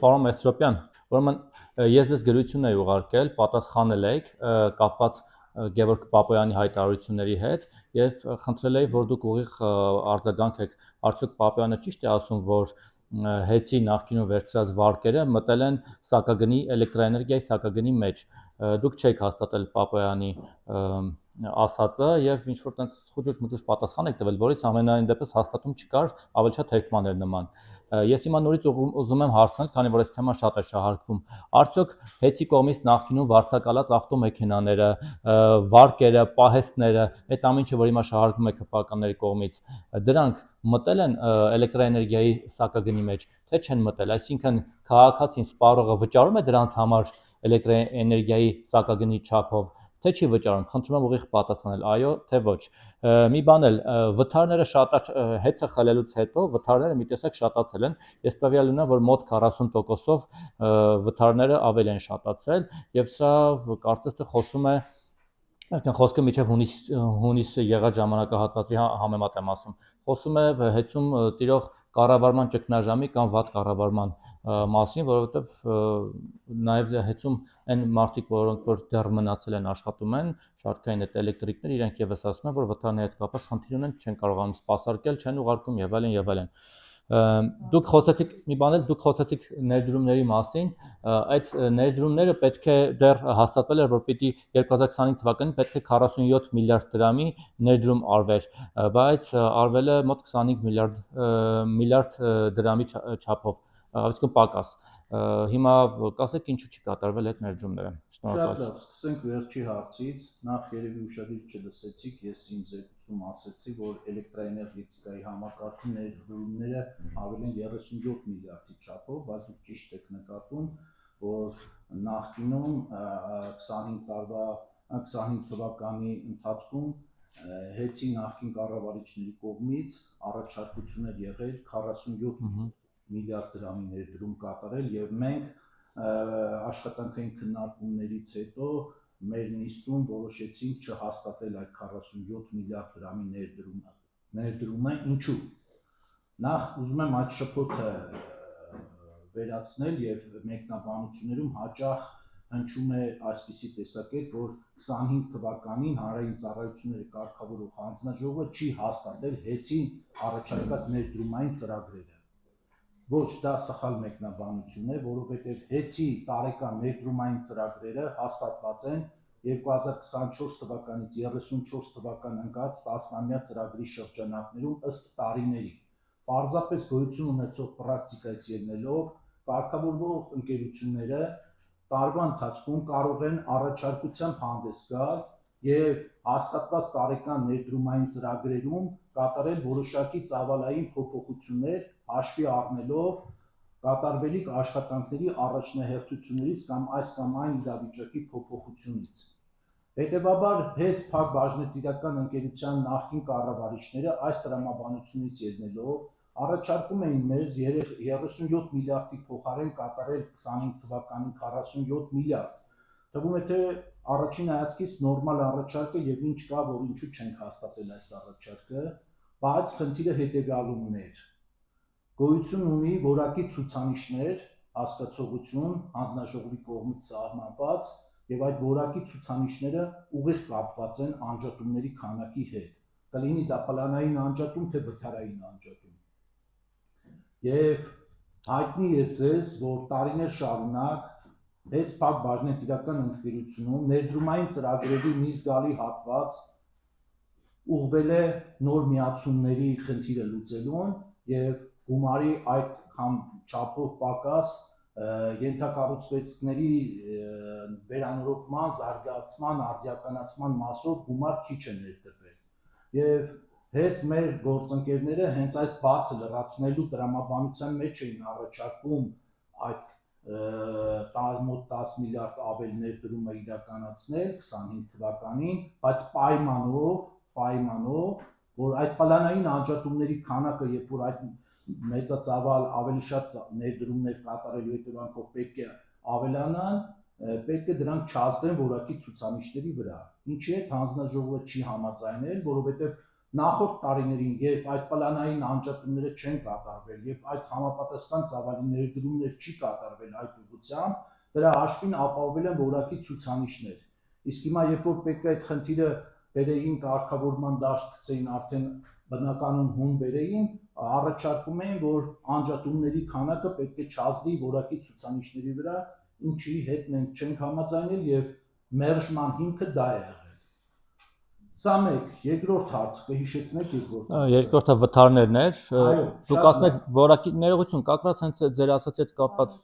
Պարոն Մեսրոպյան, ուրեմն ես ձեզ գրություն էի ուղարկել, պատասխանել եք կապված Գևորգ Պապոյանի հայտարարությունների հետ եւ խնդրել էի, որ դուք ուղիղ արձագանքեք, արդյոք Պապոյանը ճիշտ է ասում, որ հեծի նախկինում վերցրած վարկերը մտել են սակագնի էլեկտրաէներգիայի սակագնի մեջ։ Դուք չեք հաստատել Պապոյանի ասածը եւ ինչ որ տենց խուճուճ-մուճուճ պատասխան եք տվել, որից ամենայն դեպս հաստատում չկար, ավելի շատ թերքման էր նման։ Ես հիմա նորից ուզում եմ հարցնել, քանի որ այս թեման շատ է շահարկվում, արդյոք հեծի կողմից նախկինում վարձակալած ավտոմեքենաները, վարկերը, պահեստները, այդ ամեն ինչը, որ հիմա շահարկվում է ԿՊԱ-ականների կողմից, դրանք մտել են էլեկտրաէներգիայի սակագնի մեջ, թե չեն մտել, այսինքն քաղաքացին սպառողը վճարում է դրանց համար էլեկտրաէներգիայի սակագնի չափով, թե չի վճարում, խնդրում եմ ուղիղ պատասխանել, այո, թե ոչ։ Մի բան էլ, վթարները հեծը խլելուց հետո վթարները մի տեսակ շատացել են, ես տվյալ ունեմ, որ մոտ 40%-ով վթարները ավելի են շատացել եւ սա կարծես թե խոսում է Այսինքն խոսքը միջև հունիս եղած ժամանակահատվածի համեմատ եմ ասում, խոսում է հեծում տիրող կառավարման ճգնաժամի կամ վատ կառավարման մասին, որովհետև նաև հեծում այն մարդիկ, որոնք որ դեռ մնացել են աշխատում են, շարքային այդ էլեկտրիկներ, իրենք եւս ասում են, որ վթարների հետ կապված խնդիր ունեն, չեն կարողանում սպասարկել, չեն ուղարկում եւ այլն եւ այլն։ Դուք խոսեցիք մի բան էլ, դուք խոսեցիք ներդրումների մասին, այդ ներդրումները պետք է դեռ հաստատվել էր, որ պիտի 2025 թվականին պետք է 47 միլիարդ դրամի ներդրում արվեր, բայց արվել է մոտ 25 միլիարդ դրամի չափով, այսինքն պակաս։ Հիմա կասեք ինչու չի կատարվել այդ ներդրումները։ Շատ լավ, սկսենք վերջի հարցից, նախ երևի ուշադիր չլսեցիք, ես իմ զեկույցում ասեցի, որ էլեկտրաէներգետիկայի համակարգի ներդրումները ավելի են 37 միլիարդի չափով, բայց դուք ճիշտ եք նկատում, որ նախկինում 25 թվականի ընթացքում հեծի նախկին կառավարիչների կողմից առաջարկություններ եղել 47 միլիարդ դրամի ներդրում կատարել եւ մենք աշխատանքային քննարկումներից հետո մեր նիստում որոշեցինք չհաստատել այդ 47 միլիարդ դրամի ներդրումը, ինչու։ Նախ ուզում եմ այդ շփոթը վերացնել եւ մեկնաբանություններում հաճախ հնչում է այսպիսի տեսակետ, որ 25 թվականին հանրային ծառայությունների կարգավորող հանձնաժողովը չի հաստատել հեծի առաջարկած ներդրումային ծրագրերը։ Ոչ, դա սխալ մեկնաբանություն է, որովհետև հեծի տարեկան ներդրումային ծրագրերը հաստատված են 2024 թվականից 34 թվական ընկած 10-ամյա ծրագրի շրջանակներում ըստ տարիների։ Պարզապես գոյություն ունեցող պրակտիկայից ելնելով կարգավորող ընկերությունները տարվա ընթացքում կարող են առաջարկությամբ հանդես գալ եւ հաստատված տարեկան ներդրումային ծրագրերում կատարել որոշակի ծավալային փոփոխություններ հաշվի առնելով կատարվելիք աշխատանքների առաջնահերթություններից կամ այս կամ այն իրավիճակի փոփոխությունից։ Հետևաբար հեծ փակ բաժնետիրական ընկերության նախկին կառավարիչները այս տրամաբանությունից ելնելով առաջարկում էին մեզ 37 միլիարդի փոխարեն կատարել 25 թվականին 47 միլիարդ։ Թվում է թե առաջին հայացքից նորմալ առաջարկ է եւ ինչ կա, որ ինչու չենք հաստատել այս առաջարկը, բայց խնդիրը հետեւյալումն էր։ Գոյություն ունի որակի ցուցանիշներ, հասկացողություն հանձնաժողովի կողմից սահմանված եւ այդ որակի ցուցանիշները ուղիղ կապված են անջատումների քանակի հետ։ Կլինի դա պլանային անջատում, թե վթարային անջատում։ Եվ հայտնի է ձեզ, որ տարիներ շարունակ հեծ փակ բաժնետիրական ընկերությունում ներդրումային ծրագրերի մի զգալի հատված ուղղվել է նոր միացումների խնդիրը լուծելուն եւ գումարի այդ չափով պակաս ենթակառուցվածքների վերանորոգման, զարգացման, արդիականացման մասով գումար քիչ է ներդրվել։ Եվ հենց մեր գործընկերները հենց այս բացը լրացնելու տրամաբանության մեջ էին առաջարկում այդ մոտ 10 միլիարդ ավել ներդրումը իրականացնել 25 թվականին, բայց պայմանով, որ այդ պլանային անջատումների քանակը, երբ որ այդ մեծածավալ ավելի շատ ներդրումներ կատարելու հետևանքով պետք է ավելանան, պետք է դրանք չազդեն որակի ցուցանիշների վրա։ Ինչի հետ հանձնաժողովը չի համաձայնել, որովհետև նախորդ տարիներին, երբ այդ պլանային անջատումները չեն կատարվել, երբ այդ համապատասխան ծավալի ներդրումներ չի կատարվել այդ ուղղությամբ, դրա հաշվին ապահովել են որակի ցուցանիշներ։ Իսկ հիմա երբ որ պետք է այդ խնդիրը բերեին կարգավորման դաշտ գցեին, արդեն բնականon հուն բերեին, առաջարկում էին, որ անջատումների քանակը պետք է չազդի որակի ցուցանիշների վրա, ինչի հետ մենք չենք համաձայնել եւ մերժման հիմքը դա է եղել։ Սա մեկ, երկրորդ հարցը կհիշեցնեք երկրորդը վթարներն էր, Այո, դուք շատ ասում եք որակի ներողություն, կակրած հենց ձեր ասած այդ կապված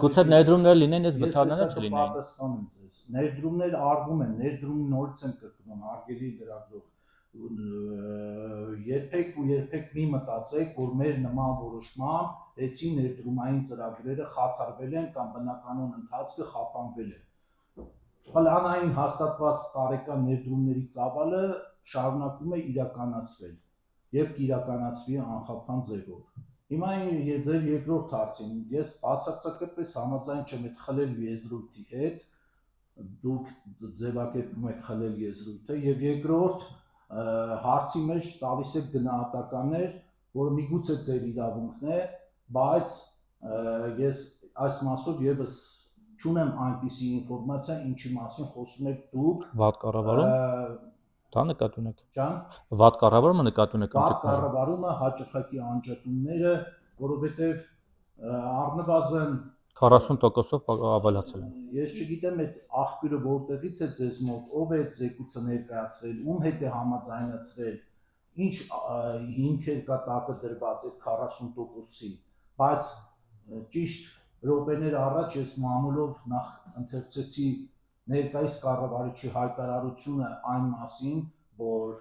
գուցե ներդրումներ լինեն, այս վթարները չլինեին։ Պատասխանում ձեզ։ Ներդրումներ արվում են, ներդրումի նորից են կրկնում, արգելի լրագրող։ Երբեք մի մտածեք, որ մեր նման որոշմամբ էցի ներդրումային ծրագրերը խաթարվել են կամ բնականon ընթացքը խափանվել է։ Պլանային հաստատված տարեկան ներդրումների ծավալը շարունակում է իրականացվել եւ կիրականացվի անխափան ձևով։ Հիմա ձեր երկրորդ հարցին ես բացարձակապես համաձայն չեմ այդ խլել եզրույթի հետ, դուք ձևակերպում եք խլել եզրույթը եւ երկրորդ հարցի մեջ տալիս եք գնահատականներ, որը միգուցե ձեր իրավունքն է, բայց ես այս մասով եւս չունեմ այնպիսի ինֆորմացիա, ինչի մասին խոսում եք դուք։ Վատ կառավարում։ Դա նկատի ունեք։ Ջան։ Վատ կառավարումը նկատի ունեք։ Վատ կառավարումը, հաճախակի անջատումները, որովհետև առնվազն 40%-ով ավելացել են։ Ես չգիտեմ այդ աղբյուրը որտեղից է ձեզ մոտ, ով է այդ զեկույցը ներկայացրել, ում հետ է համաձայնացրել, ինչ հիմքեր կա տակը դրված այդ 40%-ի, բայց ճիշտ րոպեներ առաջ ես մամուլով նախ ընթերցեցի ներկայիս կառավարիչի հայտարարությունը այն մասին, որ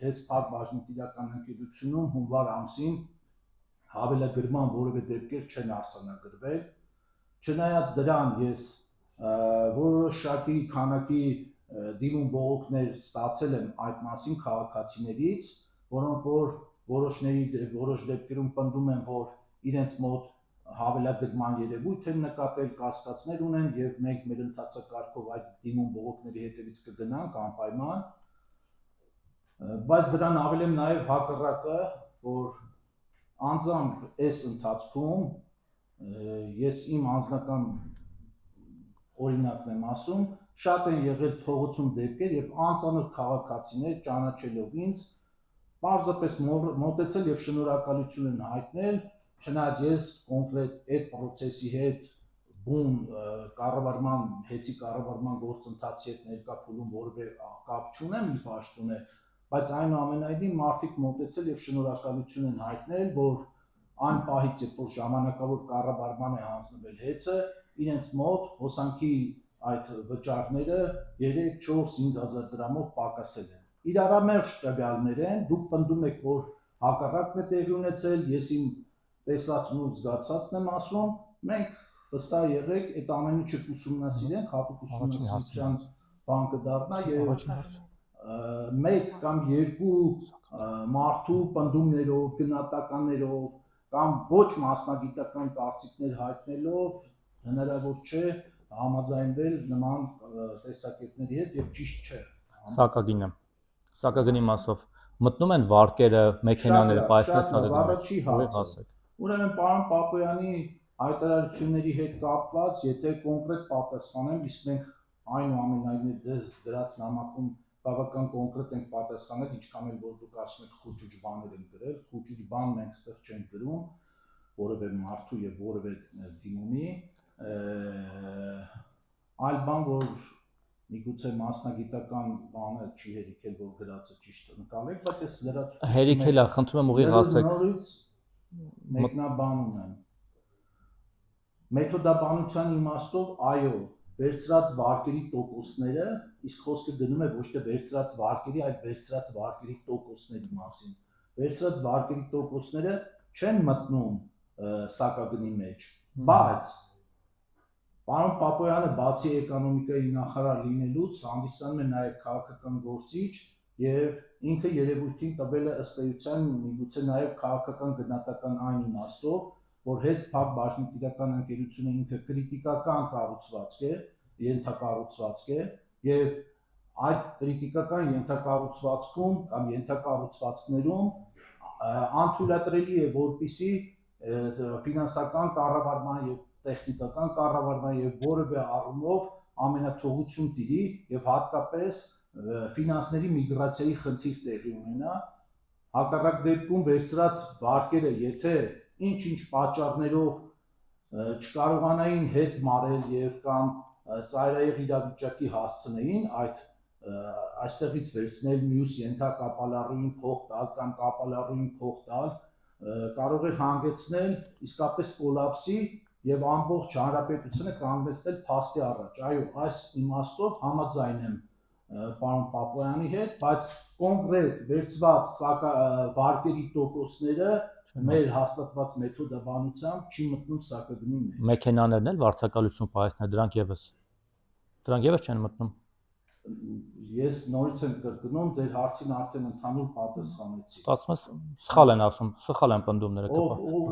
Հեսպակ բաժնետիրական ընկերությունում հունվար ամսին հավելագրման որևէ դեպքեր չեն արձանագրվել, չնայած դրան ես որոշակի քանակի դիմում բողոքներ ստացել եմ այդ մասին քաղաքացիներից, որոնք որ որոշ դեպքերում պնդում են, որ իրենց մոտ հավելագրման երևույթ են նկատել, կասկածներ ունեն եւ մենք մեր ընթացակարգով այդ դիմում բողոքների հետևից կգնանք անպայման, բայց դրան ավել եմ նաեւ հակառակը, որ անձամբ այս ընթացքում ես իմ անձնական օրինակն եմ ասում, շատ են եղել փողոցում դեպքեր եւ անծանոթ քաղաքացիներ ճանաչելով ինձ պարզապես մոտեցել եւ շնորհակալություն են հայտնել, չնայած ես կոնկրետ այդ process-ի հետ բուն կառավարման հեծի կառավարման գործընթացի հետ ներկա փուլում որևէ կապ չունեմ ի պաշտոնե, բայց այնուամենայնիվ մարդիկ մոտեցել եւ շնորհակալություն են հայտնել, որ այն պահից երբ որ ժամանակավոր կառավարման է հանձնվել հեծը, իրենց մոտ հոսանքի այդ վճարները 3-4-5,000 դրամով պակասել են։ Իրարամերժ տվյալներ են, դուք պնդում եք, որ հակառակն է տեղի ունեցել, ես իմ տեսածն ու զգացածն եմ ասում, մենք վստահ եղեք, այդ ամեն ինչը կուսումնասիրենք, հատուկ ուսումնասիրության բան կդառնա եւ մեկ կամ երկու մարդու պնդումներով, գնահատականներով կամ ոչ մասնագիտական կարծիքներ հայտնելով հնարավոր չէ համաձայնվել նման տեսակետների հետ եւ ճիշտ չէ։ Սակագնի մասով մտնում են վարկերը, մեքենաները, պայթյունները, առաջի հարցը։ Ուրեմն պարոն Պապոյանի հայտարարությունների հետ կապված, եթե կոնկրետ պատասխանեմ, իսկ մենք այնուամենայնիվ ձեզ դրած նամակում բավական կոնկրետ ենք պատասխանել, ինչքան էլ որ դուք ասում եք խուճուճ բաներ են գրել, խուճուճ բան մենք ստեղ չենք գրում, որևէ մարդու եւ որևէ դիմումի, այլ բան, որ միգուցե մասնագիտական բանը չի հերիքել, որ գրածը ճիշտ ընկալեք, բայց ես լրացուցիչ հերիքել է, խնդրում եմ ուղիղ ասեք։ Նորից մեկնաբանում եմ։ Մեթոդաբանության իմաստով, այո, վերցրած վարկերի տոկոսները, իսկ խոսքը գնում է ոչ թե վերցրած վարկերի, այլ վերցրած վարկերի տոկոսների մասին։ Վերցրած վարկերի տոկոսները չեն մտնում սակագնի մեջ, բայց պարոն Պապոյանը բացի էկոնոմիկայի նախարար լինելուց հանդիսանում է նաև քաղաքական գործիչ եւ ինքը երևույթին տվել է ըստ էության միգուցե նաև քաղաքական գնահատական այն իմաստով, որ Հեսպակ բաժնետիրական ընկերությունը ինքը քրիտիկական կառուցվածք է, ենթակառուցվածք է եւ այդ քրիտիկական ենթակառուցվածքում կամ ենթակառուցվածքներում անթույլատրելի է որպիսի ֆինանսական կառավարման եւ տեխնիկական կառավարման եւ որևէ առումով ամենաթողություն տիրի եւ հատկապես ֆինանսների միգրացիայի խնդիր տեղի ունենա հակառակ դեպքում վերցրած վարկերը եթե ինչ պատճառներով չկարողանային հետ մարել եւ կամ ծայրահեղ իրավիճակի հասցնեին այստեղից վերցնել մյուս ենթակապալառուին փող տալ կամ կապալառուին փող տալ կարող է հանգեցնել իսկապես կոլապսի եւ ամբողջ հանրապետությունը կանգնեցնել փաստի առաջ այո այս իմաստով համաձայն եմ պարոն Պապոյանի հետ բայց կոնկրետ վերցված վարկերի տոկոսները մեր հաստատված մեթոդաբանությամբ չի մտնում սակագնի մեջ մեքենաներն էլ վարձակալություն պահեսներ դրանք եւս չեն մտնում Ես նորից եմ կրկնում, ձեր հարցին արդեն ընդհանուր պատասխանեցի։ Ստացվում է սխալ են ասում, սխալ են պնդումները,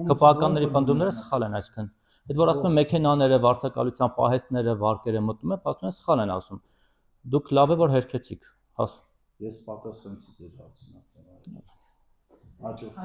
ԿՊԱ-ականների պնդումները սխալ են այսքան։ Այդ որ ասում են մեքենաները, վարձակալության պահեստները, վարկերը մտնում են, բացում են սխալ են ասում։ Դուք լավ է որ հերքեցիք։ Ես պատասխանեցի ձեր հարցին արդեն։ Հաջող